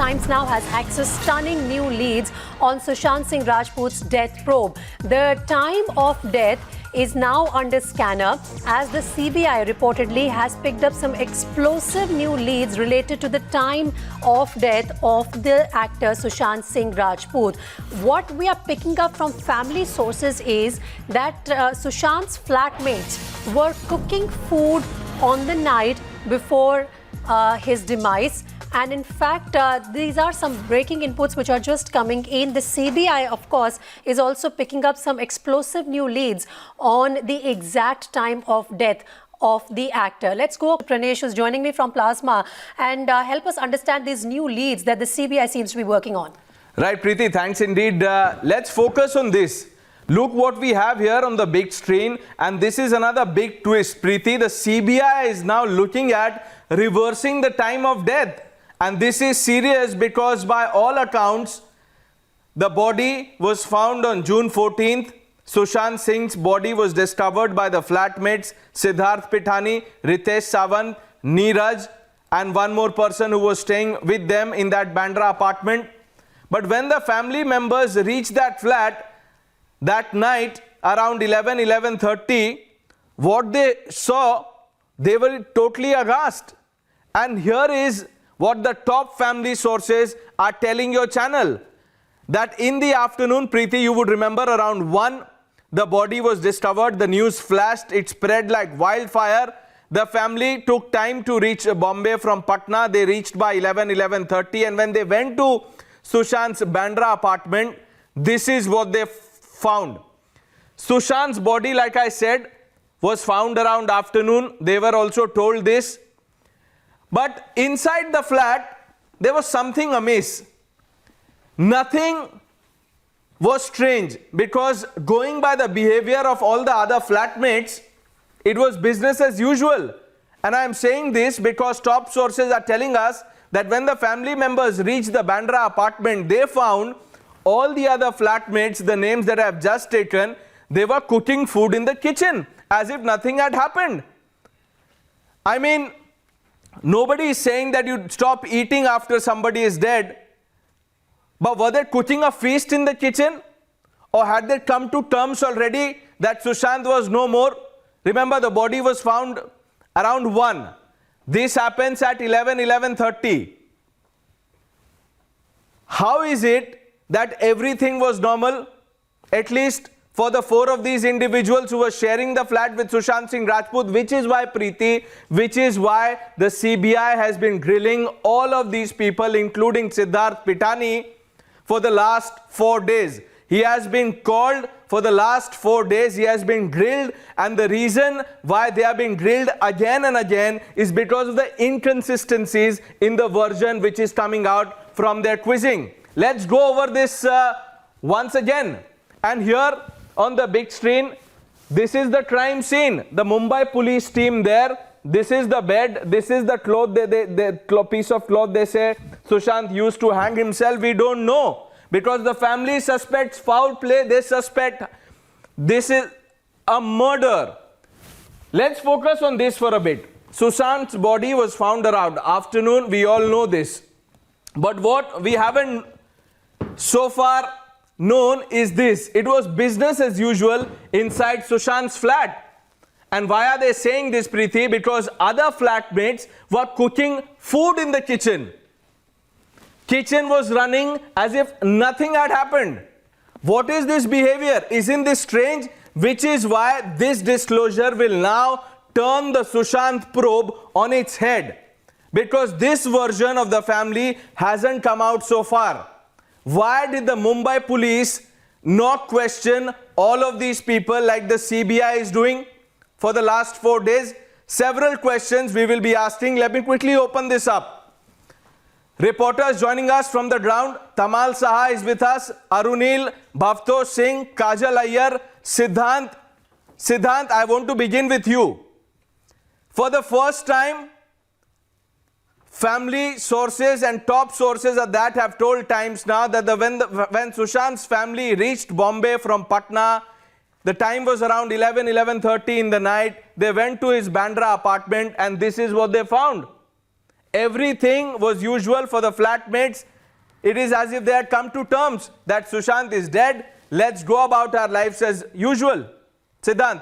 Times now has accessed stunning new leads on Sushant Singh Rajput's death probe. The time of death is now under scanner as the CBI reportedly has picked up some explosive new leads related to the time of death of the actor Sushant Singh Rajput. What we are picking up from family sources is that Sushant's flatmates were cooking food on the night before his demise. And in fact, these are some breaking inputs which are just coming in. The CBI, of course, is also picking up some explosive new leads on the exact time of death of the actor. Let's go. Pranesh is joining me from Plasma and help us understand these new leads that the CBI seems to be working on. Right, Preeti, thanks indeed. Let's focus on this. Look what we have here on the big screen, and this is another big twist, Preeti. The CBI is now looking at reversing the time of death. And this is serious because by all accounts, the body was found on June 14th. Sushant Singh's body was discovered by the flatmates Siddharth Pithani, Ritesh Sawant, Neeraj, and one more person who was staying with them in that Bandra apartment. But when the family members reached that flat that night around 11:30, what they saw, they were totally aghast. And here is what the top family sources are telling your channel. That in the afternoon, Preeti, you would remember around 1, the body was discovered, the news flashed, it spread like wildfire. The family took time to reach Bombay from Patna. They reached by 11:30, and when they went to Sushant's Bandra apartment, this is what they found. Sushant's body, like I said, was found around afternoon. They were also told this. But inside the flat, there was something amiss. Nothing was strange because going by the behavior of all the other flatmates, it was business as usual. And I am saying this because top sources are telling us that when the family members reached the Bandra apartment, they found all the other flatmates, the names that I have just taken, they were cooking food in the kitchen as if nothing had happened. I mean, nobody is saying that you stop eating after somebody is dead. But were they cooking a feast in the kitchen? Or had they come to terms already that Sushant was no more? Remember, the body was found around 1. This happens at 11:30. How is it that everything was normal, at least for the 4 of these individuals who were sharing the flat with Sushant Singh Rajput, which is why, Preeti, which is why the CBI has been grilling all of these people, including Siddharth Pithani, for the last 4 days. He has been called for the last 4 days. He has been grilled, and the reason why they are being grilled again and again is because of the inconsistencies in the version which is coming out from their quizzing. Let's go over this once again. And here on the big screen, this is the crime scene. The Mumbai police team there. This is the bed. This is the cloth. The piece of cloth they say Sushant used to hang himself. We don't know because the family suspects foul play. They suspect this is a murder. Let's focus on this for a bit. Sushant's body was found around afternoon. We all know this. But what we haven't so far known is this. It was business as usual inside Sushant's flat. And why are they saying this, Preeti? Because other flatmates were cooking food in the kitchen. Kitchen was running as if nothing had happened. What is this behavior? Isn't this strange? Which is why this disclosure will now turn the Sushant probe on its head. Because this version of the family hasn't come out so far. Why did the Mumbai police not question all of these people like the CBI is doing for the last 4 days? Several questions we will be asking. Let me quickly open this up. Reporters joining us from the ground. Tamal Saha is with us. Arunil, Bhavtosh Singh, Kajal Iyer, Siddhant. Siddhant, I want to begin with you. For the first time, family sources and top sources of that have told Times now that when Sushant's family reached Bombay from Patna, the time was around 11:30 in the night. They went to his Bandra apartment and this is what they found. Everything was usual for the flatmates It is as if they had come to terms that Sushant is dead. Let's go about our lives as usual. Siddhant.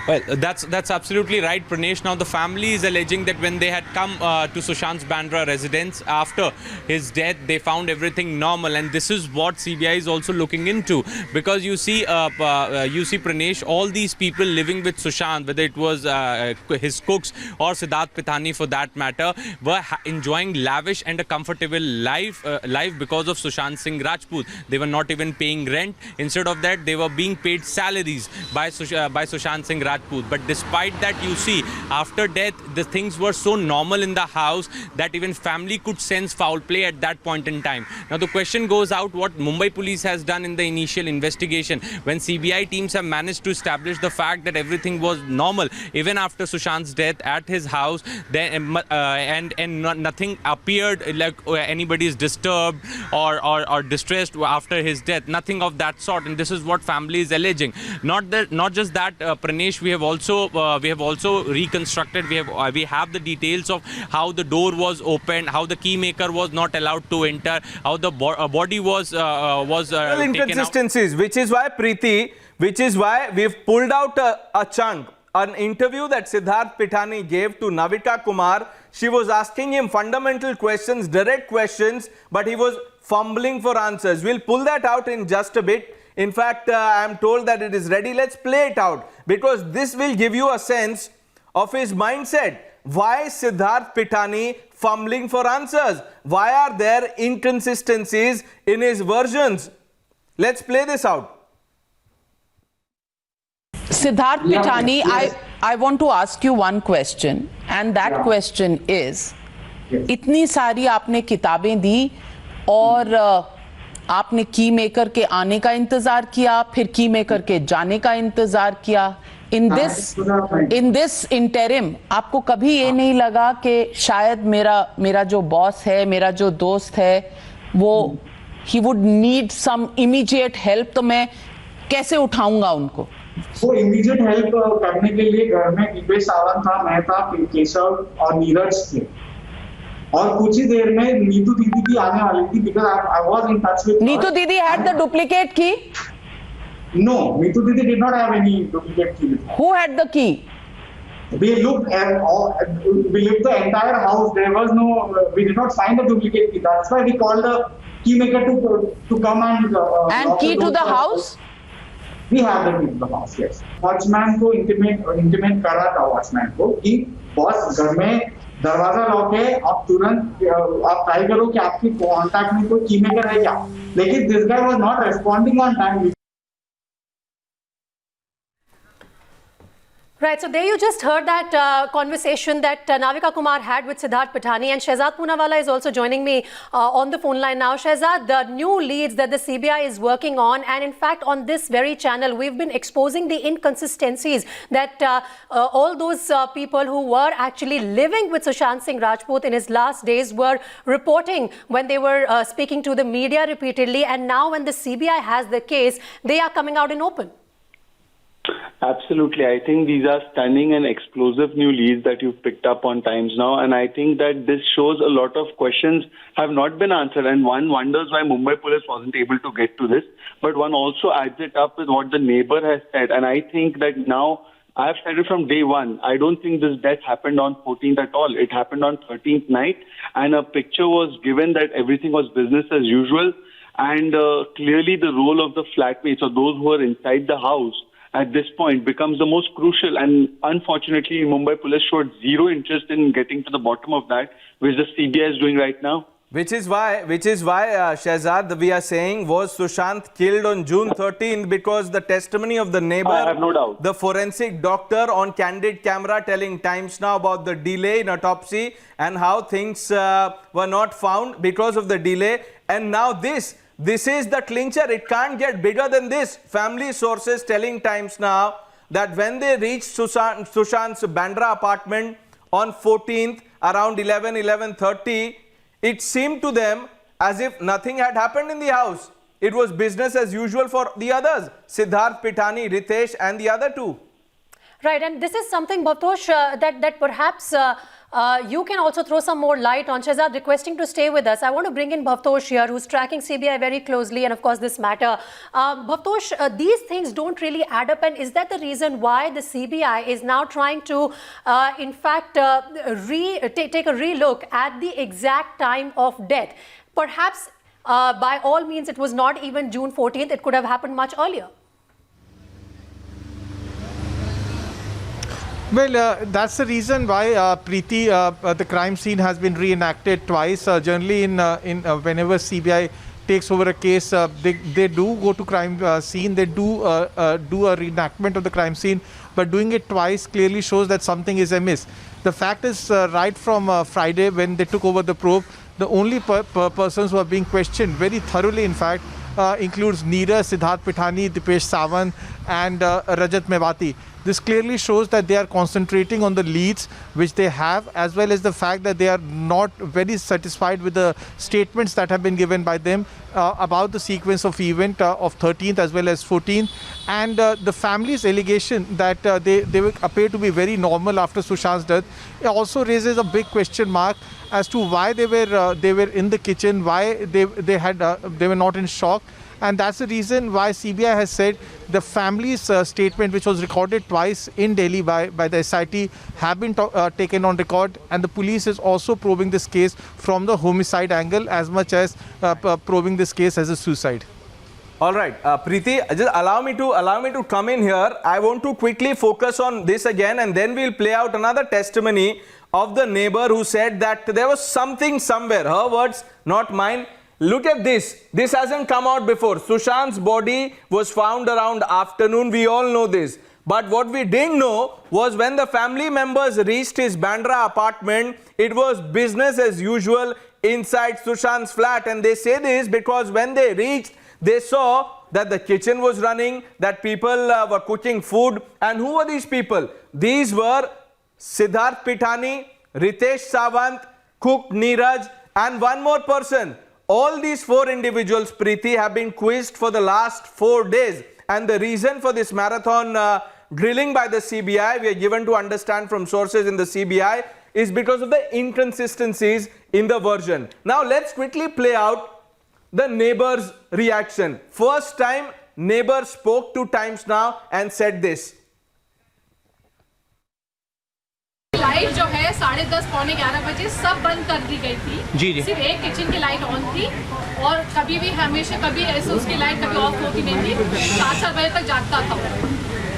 Well, that's absolutely right, Pranesh. Now, the family is alleging that when they had come to Sushant's Bandra residence after his death, they found everything normal, and this is what CBI is also looking into. Because you see, Pranesh, all these people living with Sushant, whether it was his cooks or Siddharth Pithani for that matter, were enjoying lavish and a comfortable life because of Sushant Singh Rajput. They were not even paying rent. Instead of that, they were being paid salaries by Sushant Singh Rajput. But despite that, you see, after death, the things were so normal in the house that even family could sense foul play at that point in time. Now, the question goes out what Mumbai police has done in the initial investigation when CBI teams have managed to establish the fact that everything was normal even after Sushant's death at his house, and nothing appeared like anybody is disturbed or distressed after his death. Nothing of that sort, and this is what family is alleging. Not just that, Pranesh. We have also reconstructed. We have the details of how the door was opened, how the key maker was not allowed to enter, how the body was inconsistencies, taken out. Which is why we've pulled out a chunk. An interview that Siddharth Pithani gave to Navika Kumar. She was asking him fundamental questions, direct questions, but he was fumbling for answers. We'll pull that out in just a bit. In fact, I'm told that it is ready. Let's play it out because this will give you a sense of his mindset. Why Siddharth Pithani fumbling for answers? Why are there inconsistencies in his versions? Let's play this out. Siddharth Pithani, I want to ask you one question, and that question is, इतनी सारी आपने किताबें दी और आपने की maker के आने का इंतजार किया, फिर की मेकर के जाने का इंतजार किया. इन दिस इंटरिम आपको कभी ये नहीं लगा कि शायद मेरा जो बॉस है, मेरा जो दोस्त है, वो he would need some immediate help, तो मैं कैसे उठाऊंगा उनको? वो इमीडिएट हेल्प करने के लिए घर में दीपेश सावंत था, मैं था, केशव और नीरज थे. और कुछ ही देर में नीतू दीदी भी आने वाली थी because I was in touch with Neetu दीदी had the duplicate key? No, Neetu Didi did not have any duplicate key. Who had the key? We looked the entire house. There was no. We did not find the duplicate key. That's why we called the key maker to come and key to the house. We have the key to the house. Yes. Watchman को intimate करा था watchman को कि boss घर में दरवाजा lock है, आप तुरंत आप ट्राई करो कि आपकी कॉन्टैक्ट में कोई की मेकर है क्या. लेकिन this guy was not responding on time. Right, so there you just heard that conversation that Navika Kumar had with Siddharth Pithani, and Shehzad Poonawalla is also joining me on the phone line now. Shehzad, the new leads that the CBI is working on, and in fact on this very channel we've been exposing the inconsistencies that all those people who were actually living with Sushant Singh Rajput in his last days were reporting when they were speaking to the media repeatedly, and now when the CBI has the case, they are coming out in open. Absolutely. I think these are stunning and explosive new leads that you've picked up on Times Now. And I think that this shows a lot of questions have not been answered. And one wonders why Mumbai police wasn't able to get to this. But one also adds it up with what the neighbor has said. And I think that now, I've said it from day one, I don't think this death happened on 14th at all. It happened on 13th night. And a picture was given that everything was business as usual. And clearly the role of the flatmates or those who are inside the house at this point becomes the most crucial, and unfortunately Mumbai police showed zero interest in getting to the bottom of that, which the CBI is doing right now. Which is why Shehzad, we are saying, was Sushant killed on June 13th because the testimony of the neighbor, I have no doubt, the forensic doctor on candid camera telling Times Now about the delay in autopsy and how things were not found because of the delay, and now this is the clincher. It can't get bigger than this. Family sources telling Times Now that when they reached Sushant's Bandra apartment on 14th around 11:30, it seemed to them as if nothing had happened in the house. It was business as usual for the others, Siddharth Pithani, Ritesh and the other two. Right, and this is something, Bhavtosh, that perhaps you can also throw some more light on. Shehzad, requesting to stay with us. I want to bring in Bhavtosh here, who's tracking CBI very closely, and of course this matter. Bhavtosh, these things don't really add up, and is that the reason why the CBI is now trying to, in fact, take a relook at the exact time of death? Perhaps, by all means, it was not even June 14th. It could have happened much earlier. Well, that's the reason why, Preeti, the crime scene has been reenacted twice. Generally, whenever CBI takes over a case, they do go to crime scene. They do a reenactment of the crime scene, but doing it twice clearly shows that something is amiss. The fact is, right from Friday when they took over the probe, the only persons who are being questioned very thoroughly, in fact, includes Neeraj, Siddharth Pithani, Dipesh Sawant, and Rajat Mewati. This clearly shows that they are concentrating on the leads which they have, as well as the fact that they are not very satisfied with the statements that have been given by them about the sequence of event of 13th as well as 14th, and the family's allegation that they appear to be very normal after Sushant's death. It also raises a big question mark as to why they were in the kitchen, why they were not in shock. And that's the reason why CBI has said the family's statement, which was recorded twice in Delhi by the SIT, have been taken on record, and the police is also probing this case from the homicide angle as much as probing this case as a suicide. All right, Preeti, just allow me to come in here. I want to quickly focus on this again, and then we'll play out another testimony of the neighbor who said that there was something somewhere. Her words, not mine. Look at this. This hasn't come out before. Sushant's body was found around afternoon. We all know this. But what we didn't know was when the family members reached his Bandra apartment, it was business as usual inside Sushant's flat. And they say this because when they reached, they saw that the kitchen was running, that people were cooking food. And who were these people? These were Siddharth Pithani, Ritesh Sawant, cook Neeraj, and one more person. All these 4 individuals, Preeti, have been quizzed for the last 4 days. And the reason for this marathon drilling by the CBI, we are given to understand from sources in the CBI, is because of the inconsistencies in the version. Now, let's quickly play out the neighbor's reaction. First time, neighbor spoke to Times Now and said this. Light जो है 10:30 पौने 11 बजे सब बंद कर दी गई थी। जी। सिर्फ एक किचन की लाइट ऑन थी और कभी भी हमेशा कभी ऐसे उसकी लाइट कभी ऑफ होती नहीं थी। 7 बजे तक जागता था।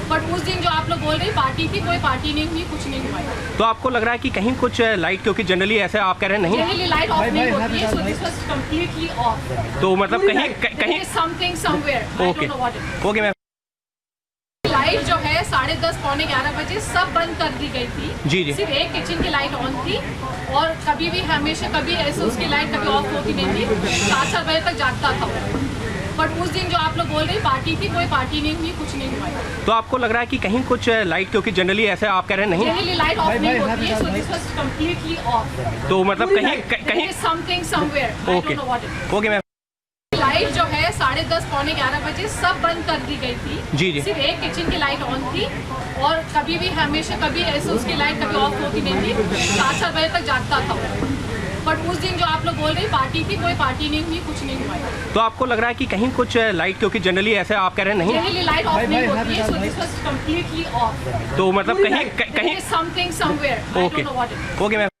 बट उस दिन जो आप लोग बोल रहे पार्टी थी, कोई पार्टी नहीं हुई, कुछ नहीं हुआ। तो आपको लग रहा है कि कहीं कुछ लाइट, क्योंकि जनरली ऐसे आप कह रहे हैं नहीं, जनरली लाइट ऑफ नहीं होती है, so this was completely off. तो मतलब कहीं something somewhere, I don't know what it is. Okay ma'am. Light जो है 10:30 पौने 11 बजे सब बंद कर दी गई थी। जी। सिर्फ एक किचन की लाइट ऑन थी और कभी भी हमेशा कभी ऐसे उसकी लाइट कभी ऑफ होती नहीं थी। 7 बजे तक जागता था। बट उस दिन जो आप लोग बोल रहे पार्टी थी, कोई पार्टी नहीं हुई, कुछ नहीं हुआ। तो आपको लग रहा है कि कहीं कुछ लाइट, क्योंकि जनरली ऐसे आप कह रहे हैं नहीं, जनरली लाइट ऑफ नहीं होती है, so this was completely off. तो मतलब कहीं something somewhere, I don't know what it is. Okay ma'am. Light जो है 10:30 पौने 11 बजे सब बंद कर दी गई थी। जी। सिर्फ एक किचन की लाइट ऑन थी और कभी भी हमेशा कभी ऐसे उसकी लाइट कभी ऑफ होती नहीं थी। 7 बजे तक जागता था। बट उस दिन जो आप लोग बोल रहे पार्टी थी, कोई पार्टी नहीं हुई, कुछ नहीं हुआ। तो आपको लग रहा है कि कहीं कुछ लाइट, क्योंकि जनरली ऐसे आप कह रहे हैं नहीं, जनरली लाइट ऑफ नहीं होती है, so this was completely off. तो मतलब कहीं something somewhere, I don't know what it is. Okay ma'am.